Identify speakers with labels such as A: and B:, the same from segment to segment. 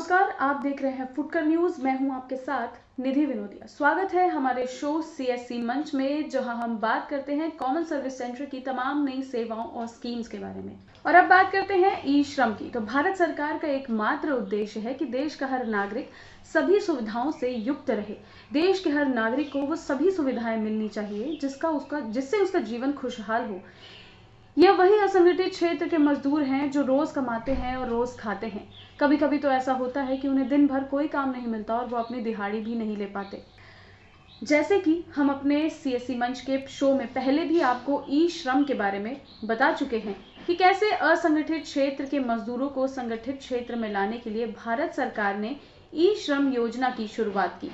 A: नमस्कार, आप देख रहे हैं फुटकर न्यूज। मैं हूं आपके साथ निधि विनोदिया। स्वागत है हमारे शो सीएससी मंच में, जहां हम बात करते हैं कॉमन सर्विस सेंटर की तमाम नई सेवाओं और स्कीम्स के बारे में। और अब बात करते हैं ई श्रम की। तो भारत सरकार का एकमात्र उद्देश्य है कि देश का हर नागरिक सभी सुविधाओं से युक्त रहे। देश के हर नागरिक को वो सभी सुविधाएं मिलनी चाहिए जिससे उसका जीवन खुशहाल हो। यह वही असंगठित क्षेत्र के मजदूर हैं जो रोज कमाते हैं और रोज खाते हैं। कभी कभी तो ऐसा होता है कि उन्हें दिन भर कोई काम नहीं मिलता और वो अपनी दिहाड़ी भी नहीं ले पाते। जैसे कि हम अपने सीएससी मंच के शो में पहले भी आपको ई श्रम के बारे में बता चुके हैं कि कैसे असंगठित क्षेत्र के मजदूरों को संगठित क्षेत्र में लाने के लिए भारत सरकार ने ई श्रम योजना की शुरुआत की,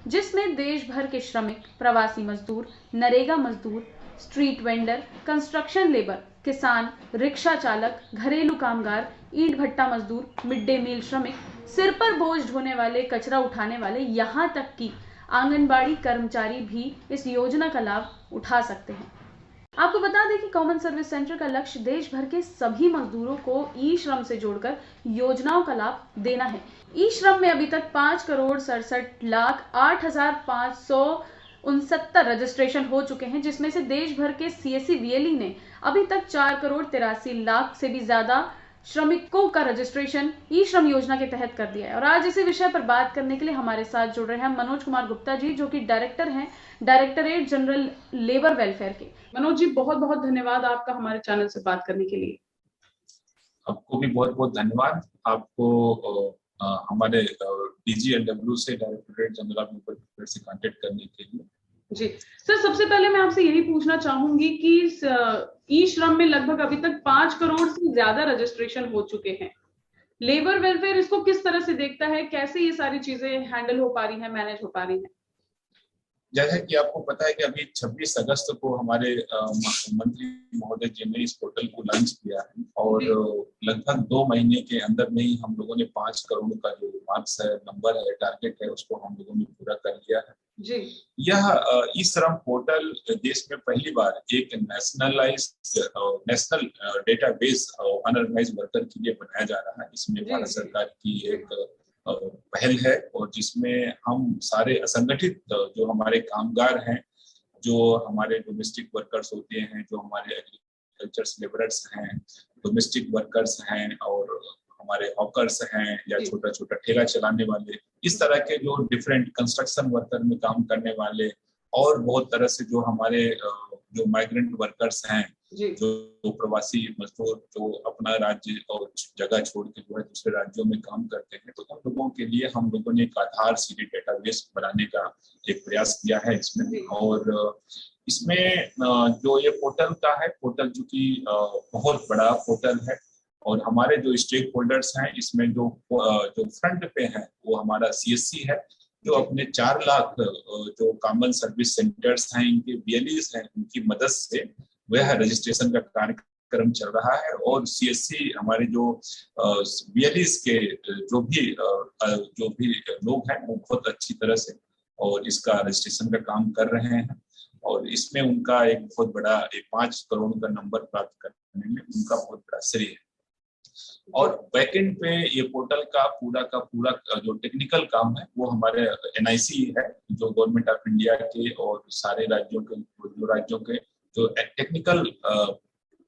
A: जिसमें देश भर के श्रमिक, प्रवासी मजदूर, नरेगा मजदूर, स्ट्रीट वेंडर, कंस्ट्रक्शन लेबर, किसान, रिक्शा चालक, घरेलू कामगार, ईंट भट्टा मजदूर, मिड डे मील श्रमिक, सिर पर बोझ ढोने वाले, कचरा उठाने वाले, यहाँ तक कि आंगनबाड़ी कर्मचारी भी इस योजना का लाभ उठा सकते हैं। आपको बता दें कि कॉमन सर्विस सेंटर का लक्ष्य देश भर के सभी मजदूरों को ई श्रम से जोड़कर योजनाओं का लाभ देना है। ई श्रम में अभी तक 5,67,8,569 रजिस्ट्रेशन हो चुके हैं, जिसमें से देश भर के सीएससी वीएलई ने अभी तक 4,83,00,000 से भी ज्यादा श्रमिकों का रजिस्ट्रेशन ई श्रम योजना के तहत कर दिया है। और आज इसी विषय पर बात करने के लिए हमारे साथ जुड़ रहे हैं मनोज कुमार गुप्ता जी, जो कि डायरेक्टर हैं डायरेक्टरेट जनरल लेबर वेलफेयर के। मनोज जी, बहुत बहुत धन्यवाद आपका हमारे चैनल से बात करने के लिए।
B: आपको भी बहुत बहुत धन्यवाद। आपको हमारे डीजीएलडब्ल्यू से directorate general of labour welfare से कांटेक्ट करने के लिए।
A: जी सर, सबसे पहले मैं आपसे यही पूछना चाहूंगी कि ई श्रम में लगभग अभी तक 5 करोड़ से ज्यादा रजिस्ट्रेशन हो चुके हैं। लेबर वेलफेयर इसको किस तरह से देखता है, कैसे ये सारी चीजें हैंडल हो पा रही हैं, मैनेज हो पा रही हैं?
B: जैसा कि आपको पता है कि अभी 26 अगस्त को हमारे मंत्री महोदय जी ने इस पोर्टल को लॉन्च किया है और लगभग 2 महीने के अंदर में ही हम लोगों ने 5 करोड़ का जो मार्क्स है, नंबर है, टारगेट है, उसको हम लोगों ने पूरा कर लिया है।
A: जी।
B: यह ई श्रम पोर्टल देश में पहली बार एक नेशनल डेटाबेस अनऑर्गेनाइज वर्कर के लिए बनाया जा रहा है। इसमें भारत सरकार की एक पहल है और जिसमें हम सारे असंगठित जो हमारे कामगार हैं, जो हमारे डोमेस्टिक वर्कर्स होते हैं, जो हमारे एग्रीकल्चर लेबरर्स हैं, डोमेस्टिक वर्कर्स हैं और हमारे हॉकर्स हैं या छोटा छोटा ठेला चलाने वाले, इस तरह के जो डिफरेंट कंस्ट्रक्शन वर्कर में काम करने वाले और बहुत तरह से जो हमारे जो माइग्रेंट वर्कर्स हैं, जो प्रवासी मजदूर जो अपना राज्य और जगह छोड़ के जो है दूसरे राज्यों में काम करते हैं, तो हम लोगों के लिए हम लोगों ने एक आधार सीडी डेटाबेस बनाने का एक प्रयास किया है इसमें। और इसमें जो ये पोर्टल का है, पोर्टल जो कि बहुत बड़ा पोर्टल है और हमारे जो स्टेक होल्डर्स हैं इसमें जो फ्रंट पे है वो हमारा सीएससी है, जो अपने 4 लाख जो कॉमन सर्विस सेंटर्स हैं, इनके वीएलईज हैं, उनकी मदद से वह रजिस्ट्रेशन का कार्यक्रम चल रहा है। और सीएससी हमारे जो वीएलईज के जो भी लोग हैं वो बहुत अच्छी तरह से और इसका रजिस्ट्रेशन का काम कर रहे हैं और इसमें उनका एक बहुत बड़ा 5 करोड़ का नंबर प्राप्त करने में उनका बहुत बड़ा श्रेय है। और बैकएंड पे ये पोर्टल का पूरा जो टेक्निकल काम है वो हमारे एनआईसी है, जो गवर्नमेंट ऑफ इंडिया के और सारे राज्यों के जो टेक्निकल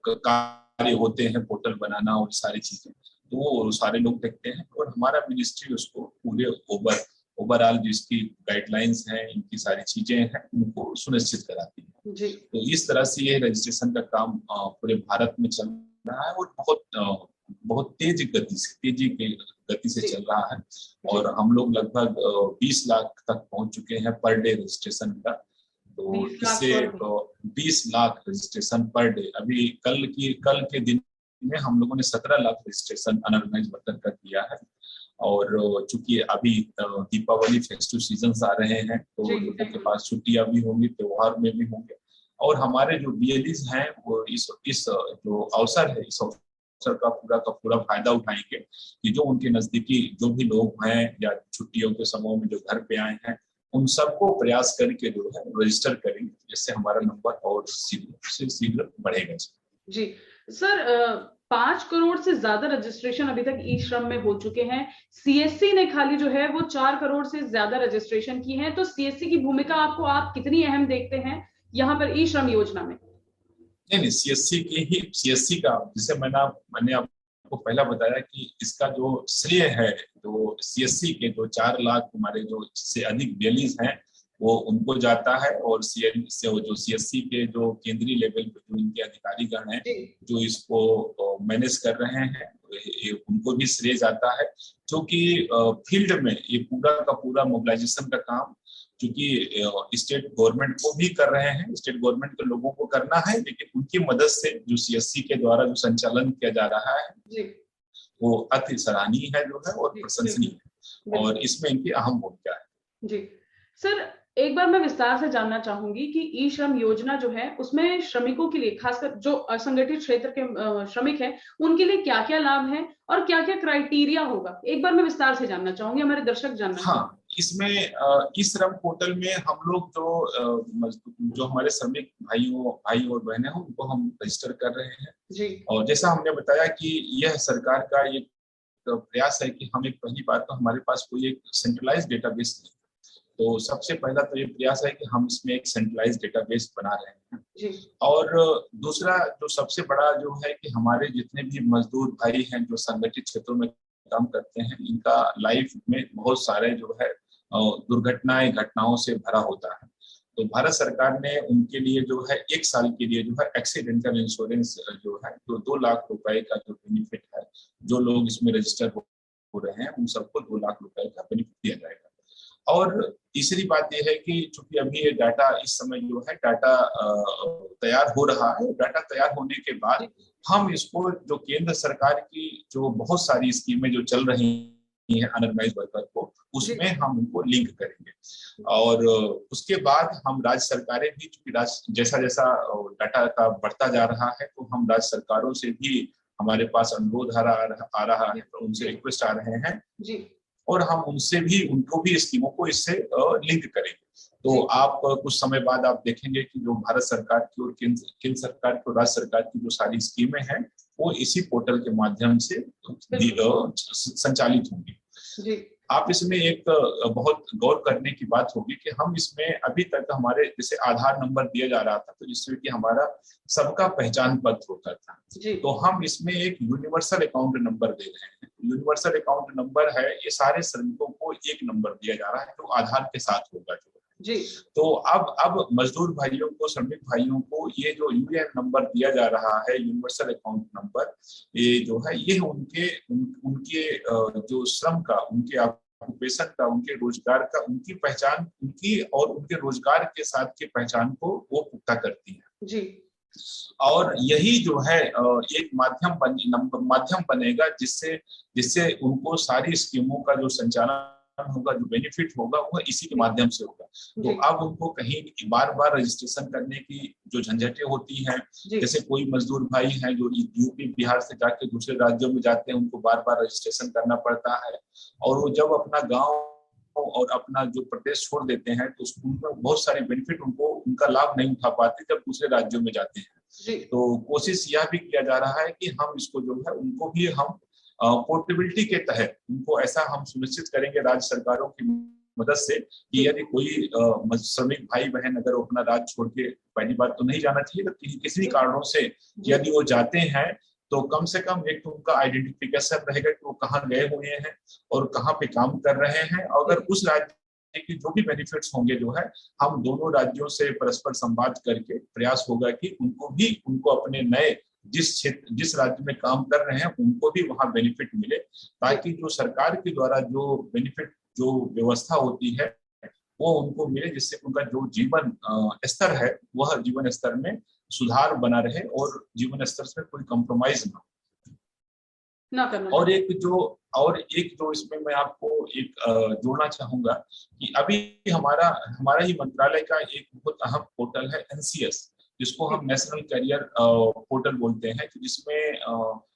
B: कार्य होते हैं, पोर्टल बनाना और सारी चीजें, तो वो सारे लोग देखते हैं और हमारा मिनिस्ट्री उसको पूरे ओवरऑल जिसकी गाइडलाइंस हैं, इनकी सारी चीजें हैं, उनको सुनिश्चित कराती है। तो इस तरह से ये रजिस्ट्रेशन का काम पूरे भारत में चल रहा है और बहुत तेजी की गति से चल रहा है और हम लोग लगभग 20 लाख तक पहुंच चुके हैं पर डे रजिस्ट्रेशन का। तो इससे 20 लाख रजिस्ट्रेशन पर डे। अभी कल के दिन में हम लोगों ने 17 लाख रजिस्ट्रेशन अनऑर्गेनाइज वर्कर का किया है। और चूंकि अभी दीपावली फेस्टिव सीजन आ रहे हैं तो लोगों के पास छुट्टियां भी होंगी, त्योहार में भी होंगे और हमारे जो बीएलईज हैं वो इस जो अवसर है, इस अवसर का पूरा फायदा उठाएंगे कि जो उनके नजदीकी जो भी लोग हैं या छुट्टियों के समय में जो घर पे आए हैं, उन सबको प्रयास करके जो है रजिस्टर करेंगे, जिससे हमारा नंबर और शीघ्र बढ़ेगा।
A: जी सर, 5 करोड़ से ज्यादा रजिस्ट्रेशन अभी तक ई श्रम में हो चुके हैं। सीएससी ने खाली जो है वो 4 करोड़ से ज्यादा रजिस्ट्रेशन की है। तो सीएससी की भूमिका आप कितनी अहम देखते हैं यहाँ पर ई श्रम योजना में?
B: नहीं, सीएससी का, जैसे मैंने आपको पहला बताया कि इसका जो श्रेय है, जो सीएससी के जो 4 लाख हमारे जो से अधिक डेलीज हैं वो उनको जाता है, और जो सीएससी के जो केंद्रीय लेवल पे जो इनके अधिकारीगण हैं जो इसको मैनेज कर रहे हैं, उनको भी श्रेय जाता है। क्योंकि फील्ड में ये पूरा का पूरा मोबिलाइजेशन का काम क्योंकि स्टेट गवर्नमेंट को भी कर रहे हैं, स्टेट गवर्नमेंट के लोगों को करना है, लेकिन उनकी मदद से जो सीएससी के द्वारा जो संचालन किया जा रहा है वो अति सराहनीय है जो है और प्रशंसनीय है, और इसमें इनकी अहम भूमिका है।
A: जी सर, एक बार मैं विस्तार से जानना चाहूंगी कि ई श्रम योजना जो है उसमें श्रमिकों के लिए, खासकर जो असंगठित क्षेत्र के श्रमिक हैं, उनके लिए क्या क्या लाभ है और क्या क्या क्राइटेरिया होगा, एक बार मैं विस्तार से जानना चाहूंगी, हमारे दर्शक जानना।
B: हाँ, इसमें ई श्रम पोर्टल में हम लोग जो हमारे श्रमिक भाई और बहनें हैं उनको हम रजिस्टर कर रहे हैं जी। और जैसा हमने बताया कि यह सरकार का एक प्रयास है कि हम एक, पहली बात तो हमारे पास कोई एक सेंट्रलाइज्ड डेटाबेस नहीं, तो सबसे पहला तो ये प्रयास है कि हम इसमें एक सेंट्रलाइज्ड डेटाबेस बना रहे हैं जी। और दूसरा जो सबसे बड़ा जो है कि हमारे जितने भी मजदूर भाई हैं जो संगठित क्षेत्रों में काम करते हैं, इनका लाइफ में बहुत सारे जो है घटनाओं से भरा होता है। तो भारत सरकार ने उनके लिए जो है 1 साल के लिए जो है एक्सीडेंटल इंश्योरेंस जो है जो 2 लाख रुपए का जो बेनिफिट है, जो लोग इसमें रजिस्टर हो रहे हैं उन सबको 2 लाख रुपए का बेनिफिट दिया जाएगा। और तीसरी बात यह है कि चूंकि अभी ये डाटा इस समय जो है डाटा तैयार हो रहा है, डाटा तैयार होने के बाद हम इसको जो केंद्र सरकार की जो बहुत सारी स्कीमें जो चल रही है अनऑर्गेनाइज्ड वर्कर को, उसमें हम उनको लिंक करेंगे। और उसके बाद हम राज्य सरकारें भी, चूंकि जैसा जैसा डाटा का बढ़ता जा रहा है तो हम राज्य सरकारों से भी हमारे पास अनुरोध आ रहा है, तो उनसे रिक्वेस्ट आ रहे हैं जी। और हम उनसे भी उनको भी स्कीमों को इससे लिंक करेंगे। तो आप कुछ समय बाद आप देखेंगे कि जो भारत सरकार की और केंद्र सरकार की और राज्य सरकार की जो सारी स्कीमें हैं वो इसी पोर्टल के माध्यम से संचालित होंगी। आप इसमें एक बहुत गौर करने की बात होगी कि हम इसमें अभी तक हमारे जैसे आधार नंबर दिया जा रहा था, तो जिससे कि हमारा सबका पहचान पत्र होता था, तो हम इसमें एक यूनिवर्सल अकाउंट नंबर दे रहे हैं। यूनिवर्सल अकाउंट नंबर है, ये सारे श्रमिकों को एक नंबर दिया जा रहा है जो आधार के साथ होगा जी। तो अब मजदूर भाइयों को, श्रमिक भाइयों को ये जो यूएएन नंबर दिया जा रहा है, यूनिवर्सल अकाउंट नंबर, ये जो है ये उनके जो श्रम का, उनके ऑक्यूपेशन का, उनके रोजगार का, उनकी पहचान, उनकी और उनके रोजगार के साथ की पहचान को वो पुख्ता करती है जी। और यही जो है एक माध्यम बनेगा जिससे उनको सारी स्कीमों का जो संचालन होगा, जो बेनिफिट होगा, वो इसी के माध्यम से होगा। तो अब उनको कहीं बार बार रजिस्ट्रेशन करने की जो झंझटें होती हैं, जैसे कोई मजदूर भाई हैं जो यूपी बिहार से जाके दूसरे राज्यों में जाते हैं, उनको बार बार रजिस्ट्रेशन करना पड़ता है, और वो जब अपना गांव और अपना जो प्रदेश छोड़ देते हैं तो उनको बहुत सारे बेनिफिट उनका लाभ नहीं उठा पाते जब दूसरे राज्यों में जाते हैं। तो कोशिश यह भी किया जा रहा है कि हम इसको जो है उनको भी हम पोर्टेबिलिटी के तहत उनको ऐसा हम सुनिश्चित करेंगे राज्य सरकारों की मदद से कि यदि कोई श्रमिक भाई बहन अगर वो अपना राज्य छोड़ के, पहली बात तो नहीं जाना चाहिए, तो किसी कारणों से यदि वो जाते हैं तो कम से कम एक तो उनका आइडेंटिफिकेशन रहेगा कि वो कहाँ गए हुए हैं और कहाँ पे काम कर रहे हैं। अगर उस राज्य के जो भी बेनिफिट्स होंगे जो है, हम दोनों राज्यों से परस्पर संवाद करके प्रयास होगा कि उनको अपने नए जिस राज्य में काम कर रहे हैं उनको भी वहां बेनिफिट मिले, ताकि जो सरकार के द्वारा जो बेनिफिट जो व्यवस्था होती है वो उनको मिले, जिससे उनका जो जीवन स्तर है वह जीवन स्तर में सुधार बना रहे और जीवन स्तर में कोई कॉम्प्रोमाइज ना करना। और एक जो इसमें मैं आपको एक जोड़ना चाहूंगा कि अभी हमारा ही मंत्रालय का एक बहुत अहम पोर्टल है NCS, जिसको हम नेशनल करियर पोर्टल बोलते हैं, जिसमें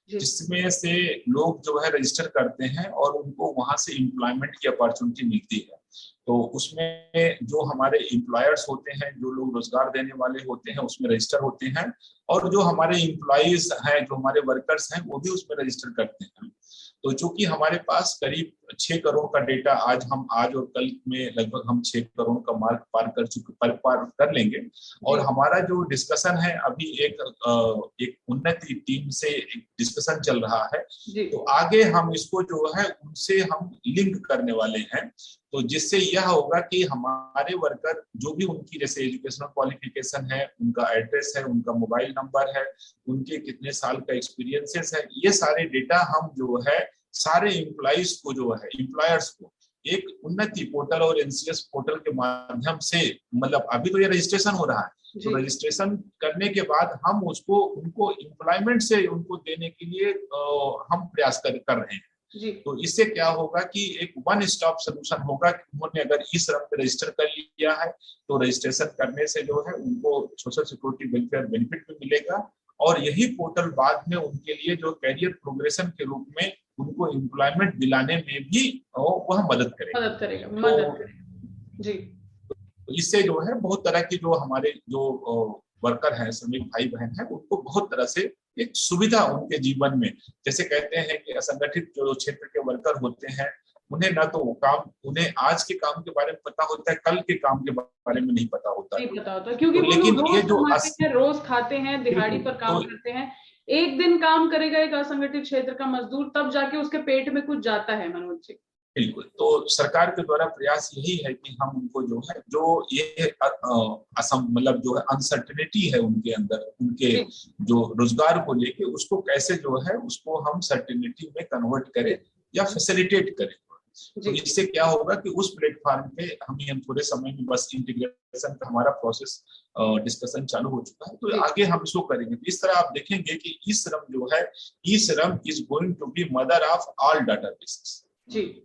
B: जिसमें से लोग जो है रजिस्टर करते हैं और उनको वहां से एम्प्लॉयमेंट की अपॉर्चुनिटी मिलती है। तो उसमें जो हमारे एम्प्लॉयर्स होते हैं, जो लोग रोजगार देने वाले होते हैं, उसमें रजिस्टर होते हैं, और जो हमारे एम्प्लॉयज हैं, जो हमारे वर्कर्स हैं, वो भी उसमें रजिस्टर करते हैं। तो चूंकि हमारे पास करीब 6 करोड़ का डेटा आज और कल में लगभग हम 6 करोड़ का मार्क पार कर लेंगे। और हमारा जो डिस्कशन है अभी एक उन्नति टीम से एक डिस्कशन चल रहा है, तो आगे हम इसको जो है उनसे हम लिंक करने वाले हैं। तो जिससे यह होगा कि हमारे वर्कर जो भी उनकी जैसे एजुकेशनल क्वालिफिकेशन है, उनका एड्रेस है, उनका मोबाइल नंबर है, उनके कितने साल का एक्सपीरियंसेस है, ये सारे डेटा हम जो है सारे एम्प्लॉइज को जो है एम्प्लॉयर्स को एक उन्नति पोर्टल और एनसीएस पोर्टल के माध्यम से, मतलब अभी तो ये रजिस्ट्रेशन हो रहा है, तो रजिस्ट्रेशन करने के बाद हम उनको एम्प्लॉयमेंट से उनको देने के लिए हम प्रयास कर रहे हैं। तो इससे क्या होगा कि एक वन स्टॉप सोल्यूशन होगा कि उन्होंने अगर ई श्रम पे रजिस्टर कर लिया है तो रजिस्ट्रेशन करने से जो है उनको सोशल सिक्योरिटी वेलफेयर बेनिफिट भी मिलेगा, और यही पोर्टल बाद में उनके लिए जो कैरियर प्रोग्रेशन के रूप में उनको एम्प्लॉयमेंट दिलाने में भी वह मदद करेगा।
A: जी।
B: तो इससे जो है बहुत तरह की जो हमारे जो वर्कर हैं, श्रमिक भाई बहन हैं, उनको बहुत तरह से एक सुविधा उनके जीवन में, जैसे कहते हैं कि असंगठित जो क्षेत्र के वर्कर होते हैं, उन्हें ना तो उन्हें आज के काम के बारे में पता होता है, कल के काम के बारे में नहीं पता होता है,
A: क्योंकि
B: तो लेकिन ये जो
A: रोज खाते हैं, दिहाड़ी पर काम करते हैं। एक दिन काम करेगा एक असंगठित क्षेत्र का मजदूर, तब जाके उसके पेट में कुछ जाता है। मनोज जी,
B: बिल्कुल। तो सरकार के द्वारा प्रयास यही है कि हम उनको जो है जो ये मतलब जो है अनसर्टेनिटी है उनके अंदर, उनके जो रोजगार को लेके, उसको कैसे जो है उसको हम सर्टेनिटी में कन्वर्ट करें या फैसिलिटेट करें। तो इससे क्या होगा कि उस प्लेटफॉर्म पे हम थोड़े समय में बस इंटीग्रेशन का हमारा प्रोसेस डिस्कशन चालू हो चुका है, तो आगे हम इसको करेंगे। तो इस तरह आप देखेंगे कि ई श्रम जो है, e Shram is going to be mother of all databases.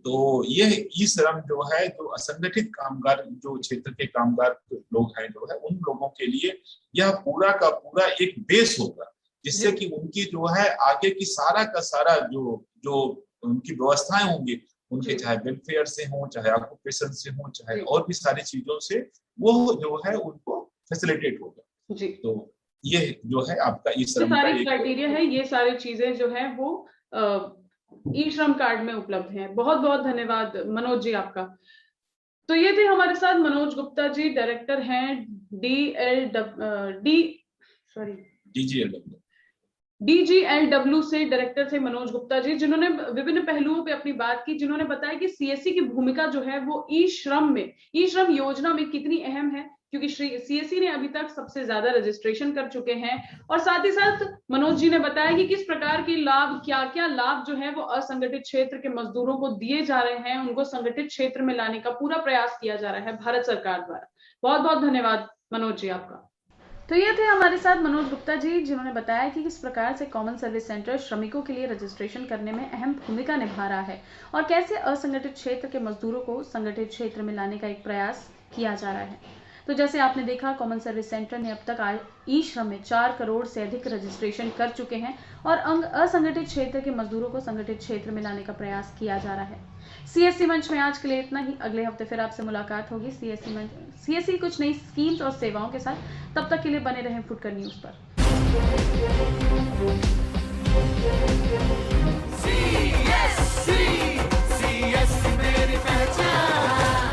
B: तो ये ई श्रम जो है, जो असंगठित कामगार जो क्षेत्र के कामगार लोग हैं जो है, उन लोगों के लिए यह पूरा का पूरा एक बेस होगा, जिससे कि उनकी जो है आगे की सारा का सारा जो उनकी व्यवस्थाएं होंगी, उनके चाहे वेलफेयर से हो, चाहे ऑक्यूपेशन से हो, चाहे और भी सारी चीजों से, वो जो है उनको फैसिलिटेट होगा। तो ये जो है आपका ई श्रम का एक
A: क्राइटेरिया है, ये सारी चीजें जो है वो ई श्रम कार्ड में उपलब्ध हैं। बहुत बहुत धन्यवाद मनोज जी आपका। तो ये थे हमारे साथ मनोज गुप्ता जी, डायरेक्टर हैं DGLW से डायरेक्टर थे मनोज गुप्ता जी, जिन्होंने विभिन्न पहलुओं पे अपनी बात की, जिन्होंने बताया कि सीएससी की भूमिका जो है वो ई श्रम योजना में कितनी अहम है, क्योंकि सीएससी ने अभी तक सबसे ज्यादा रजिस्ट्रेशन कर चुके हैं। और साथ ही साथ मनोज जी ने बताया कि किस प्रकार के लाभ, क्या क्या लाभ जो है वो असंगठित क्षेत्र के मजदूरों को दिए जा रहे हैं, उनको संगठित क्षेत्र में लाने का पूरा प्रयास किया जा रहा है भारत सरकार द्वारा। बहुत बहुत धन्यवाद मनोज जी आपका। तो ये थे हमारे साथ मनोज गुप्ता जी, जिन्होंने बताया कि किस प्रकार से कॉमन सर्विस सेंटर श्रमिकों के लिए रजिस्ट्रेशन करने में अहम भूमिका निभा रहा है और कैसे असंगठित क्षेत्र के मजदूरों को संगठित क्षेत्र में लाने का एक प्रयास किया जा रहा है। तो जैसे आपने देखा, कॉमन सर्विस सेंटर ने अब तक ई श्रम में 4 करोड़ से अधिक रजिस्ट्रेशन कर चुके हैं और असंगठित क्षेत्र के मजदूरों को संगठित क्षेत्र में लाने का प्रयास किया जा रहा है। सीएससी मंच में आज के लिए इतना ही। अगले हफ्ते फिर आपसे मुलाकात होगी सीएससी कुछ नई स्कीम्स और सेवाओं के साथ। तब तक के लिए बने रहें फुटकर न्यूज पर। CSC मेरी पहचान।